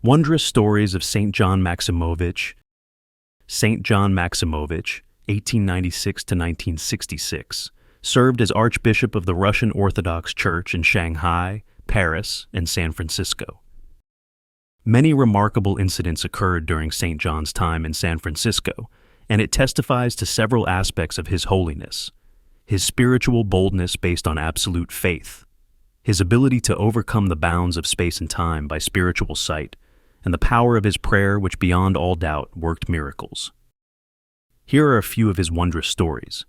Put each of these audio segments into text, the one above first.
Wondrous Stories of St. John Maximovitch. St. John Maximovitch, 1896 to 1966, served as Archbishop of the Russian Orthodox Church in Shanghai, Paris, and San Francisco. Many remarkable incidents occurred during St. John's time in San Francisco, and it testifies to several aspects of his holiness: his spiritual boldness based on absolute faith, his ability to overcome the bounds of space and time by spiritual sight, and the power of his prayer which beyond all doubt worked miracles. Here are a few of his wondrous stories.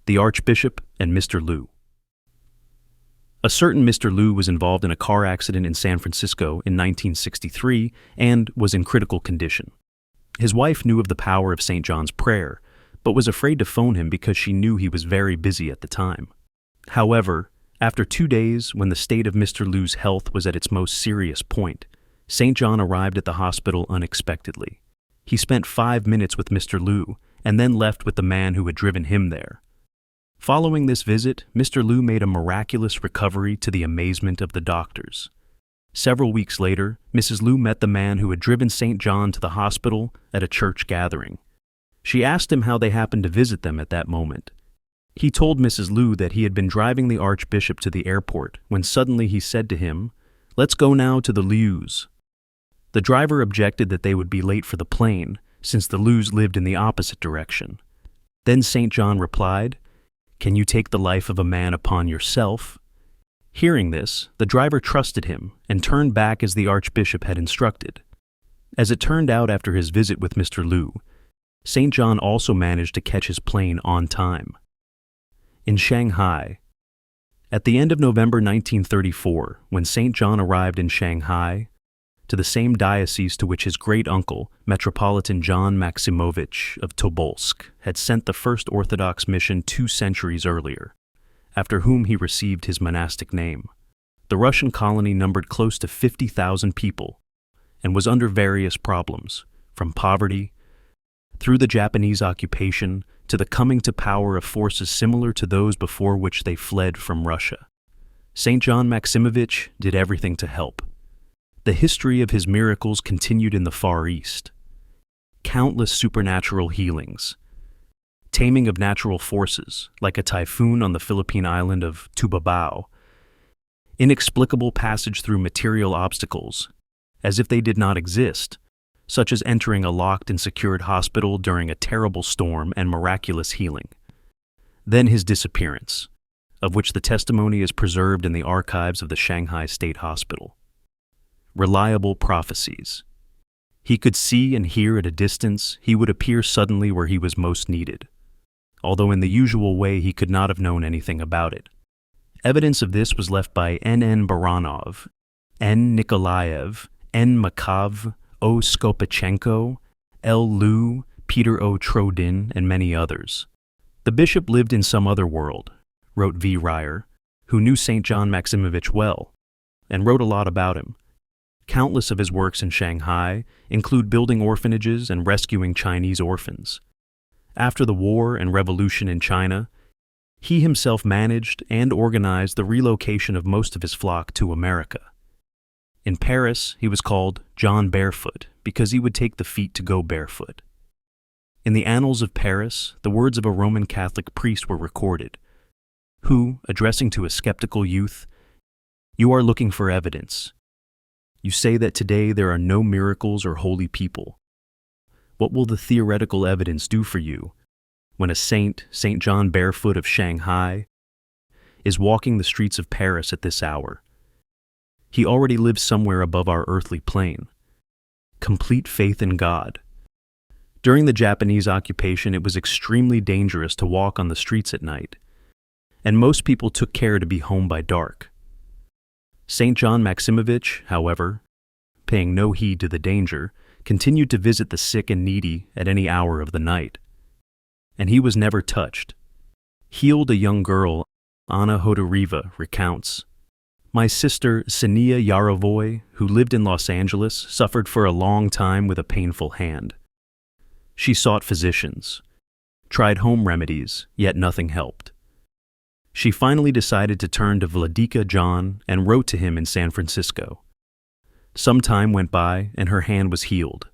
The Archbishop and Mr. Liu. A certain Mr. Liu was involved in a car accident in San Francisco in 1963 and was in critical condition. His wife knew of the power of St. John's prayer, but was afraid to phone him because she knew he was very busy at the time. However, after 2 days, when the state of Mr. Liu's health was at its most serious point, St. John arrived at the hospital unexpectedly. He spent 5 minutes with Mr. Liu and then left with the man who had driven him there. Following this visit, Mr. Liu made a miraculous recovery to the amazement of the doctors. Several weeks later, Mrs. Liu met the man who had driven St. John to the hospital at a church gathering. She asked him how they happened to visit them at that moment. He told Mrs. Liu that he had been driving the Archbishop to the airport when suddenly he said to him, "Let's go now to the Lius." The driver objected that they would be late for the plane, since the Lius lived in the opposite direction. Then St. John replied, "Can you take the life of a man upon yourself?" Hearing this, the driver trusted him and turned back as the Archbishop had instructed. As it turned out after his visit with Mr. Liu, St. John also managed to catch his plane on time. In Shanghai. At the end of November 1934, when St. John arrived in Shanghai, to the same diocese to which his great-uncle, Metropolitan John Maximovitch of Tobolsk, had sent the first Orthodox mission 2 centuries earlier, after whom he received his monastic name. The Russian colony numbered close to 50,000 people and was under various problems, from poverty, through the Japanese occupation, to the coming to power of forces similar to those before which they fled from Russia. St. John Maximovitch did everything to help. The history of his miracles continued in the Far East. Countless supernatural healings, taming of natural forces, like a typhoon on the Philippine island of Tubabao, inexplicable passage through material obstacles, as if they did not exist, such as entering a locked and secured hospital during a terrible storm and miraculous healing. Then his disappearance, of which the testimony is preserved in the archives of the Shanghai State Hospital. Reliable prophecies. He could see and hear at a distance. He would appear suddenly where he was most needed, although in the usual way he could not have known anything about it. Evidence of this was left by N. Baranov, N. Nikolaev, N. Makov, O. Skopachenko, L. Liu, Peter O. Trodin, and many others. The bishop lived in some other world, wrote V. Ryer, who knew St. John Maximovitch well, and wrote a lot about him. Countless of his works in Shanghai include building orphanages and rescuing Chinese orphans. After the war and revolution in China, he himself managed and organized the relocation of most of his flock to America. In Paris, he was called John Barefoot because he would take the feet to go barefoot. In the annals of Paris, the words of a Roman Catholic priest were recorded, who, addressing to a skeptical youth, "You are looking for evidence. You say that today there are no miracles or holy people. What will the theoretical evidence do for you when a saint, St. John Barefoot of Shanghai, is walking the streets of Paris at this hour? He already lives somewhere above our earthly plane. Complete faith in God." During the Japanese occupation, it was extremely dangerous to walk on the streets at night, and most people took care to be home by dark. St. John Maximovitch, however, paying no heed to the danger, continued to visit the sick and needy at any hour of the night. And he was never touched. Healed a young girl, Anna Hodoreva recounts, "My sister, Sania Yarovoy, who lived in Los Angeles, suffered for a long time with a painful hand. She sought physicians, tried home remedies, yet nothing helped. She finally decided to turn to Vladika John and wrote to him in San Francisco. Some time went by, and her hand was healed.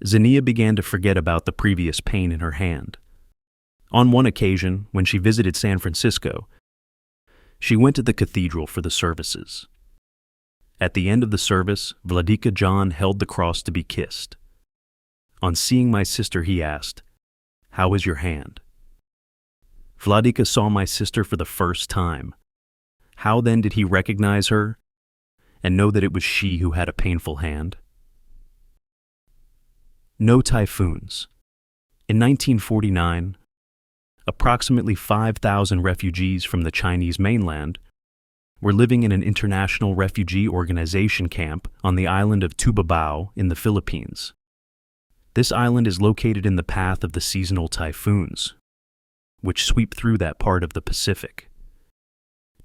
Xenia began to forget about the previous pain in her hand. On one occasion, when she visited San Francisco, she went to the cathedral for the services. At the end of the service, Vladika John held the cross to be kissed. On seeing my sister, he asked, "How is your hand?" Vladika saw my sister for the first time. How then did he recognize her and know that it was she who had a painful hand? No typhoons. In 1949, approximately 5,000 refugees from the Chinese mainland were living in an international refugee organization camp on the island of Tubabao in the Philippines. This island is located in the path of the seasonal typhoons, which sweep through that part of the Pacific.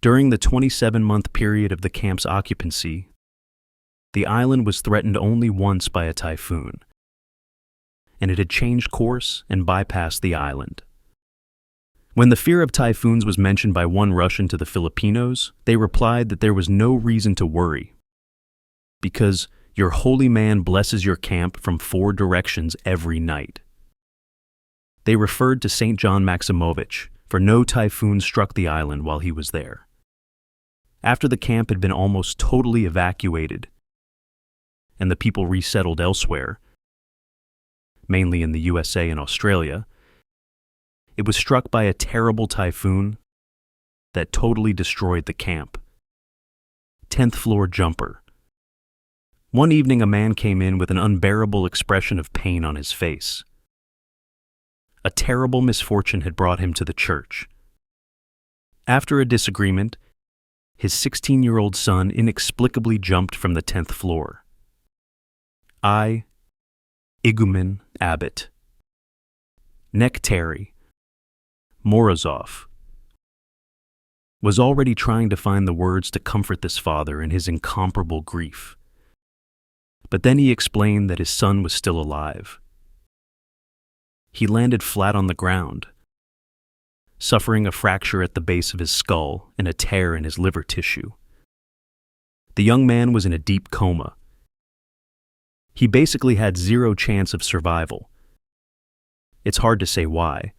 During the 27-month period of the camp's occupancy, the island was threatened only once by a typhoon, and it had changed course and bypassed the island. When the fear of typhoons was mentioned by one Russian to the Filipinos, they replied that there was no reason to worry, because your holy man blesses your camp from 4 directions every night. They referred to St. John Maximovitch, for no typhoon struck the island while he was there. After the camp had been almost totally evacuated, and the people resettled elsewhere, mainly in the USA and Australia, it was struck by a terrible typhoon that totally destroyed the camp. 10th floor jumper. One evening a man came in with an unbearable expression of pain on his face. A terrible misfortune had brought him to the church. After a disagreement, his 16-year-old son inexplicably jumped from the 10th floor. I, Igumen Abbot, Nektary, Morozov, was already trying to find the words to comfort this father in his incomparable grief. But then he explained that his son was still alive. He landed flat on the ground, suffering a fracture at the base of his skull and a tear in his liver tissue. The young man was in a deep coma. He basically had 0 chance of survival. It's hard to say why.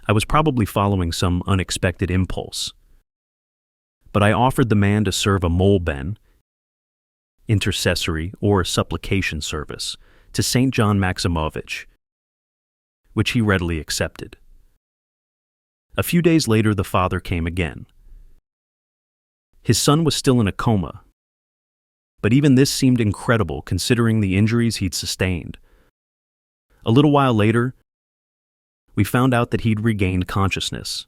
I was probably following some unexpected impulse. But I offered the man to serve a molben, intercessory or supplication service to St. John Maximovitch, which he readily accepted. A few days later, the father came again. His son was still in a coma, but even this seemed incredible considering the injuries he'd sustained. A little while later, we found out that he'd regained consciousness,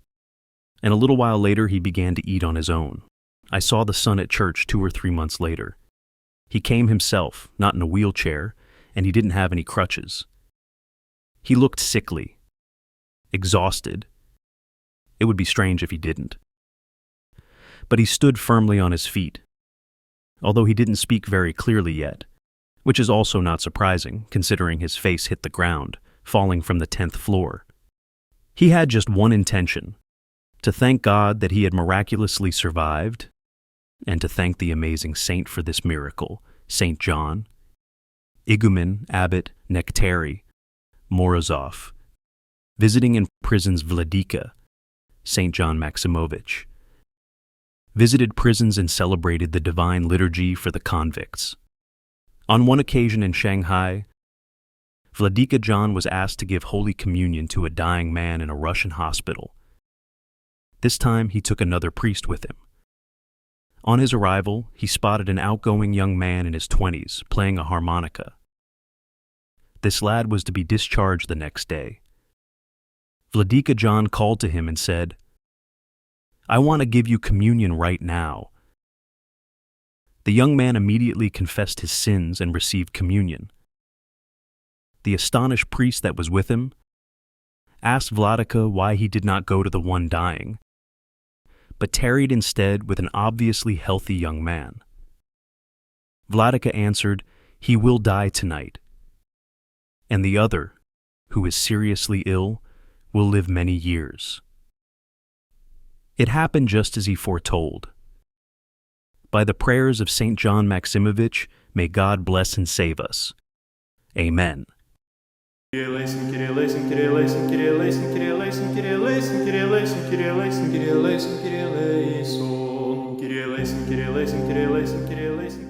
and a little while later he began to eat on his own. I saw the son at church 2 or 3 months later. He came himself, not in a wheelchair, and he didn't have any crutches. He looked sickly, exhausted. It would be strange if he didn't. But he stood firmly on his feet, although he didn't speak very clearly yet, which is also not surprising considering his face hit the ground, falling from the 10th floor. He had just one intention: to thank God that he had miraculously survived, and to thank the amazing saint for this miracle, St. John, Igumen Abbot Nektary, Morozov, visiting in prisons Vladika, St. John Maximovitch, visited prisons and celebrated the divine liturgy for the convicts. On one occasion in Shanghai, Vladika John was asked to give Holy Communion to a dying man in a Russian hospital. This time he took another priest with him. On his arrival, he spotted an outgoing young man in his 20s playing a harmonica. This lad was to be discharged the next day. Vladika John called to him and said, "I want to give you communion right now." The young man immediately confessed his sins and received communion. The astonished priest that was with him asked Vladika why he did not go to the one dying, but tarried instead with an obviously healthy young man. Vladika answered, "He will die tonight, and the other, who is seriously ill, will live many years." It happened just as he foretold. By the prayers of St. John Maximovitch, may God bless and save us. Amen. Kyrie eleison, Kyrie eleison, Kyrie eleison, Kyrie eleison, Kyrie eleison, Kyrie eleison, Kyrie eleison, Kyrie eleison, Kyrie eleison, Kyrie eleison, Kyrie eleison, Kyrie eleison, Kyrie eleison, Kyrie eleison, Kyrie eleison.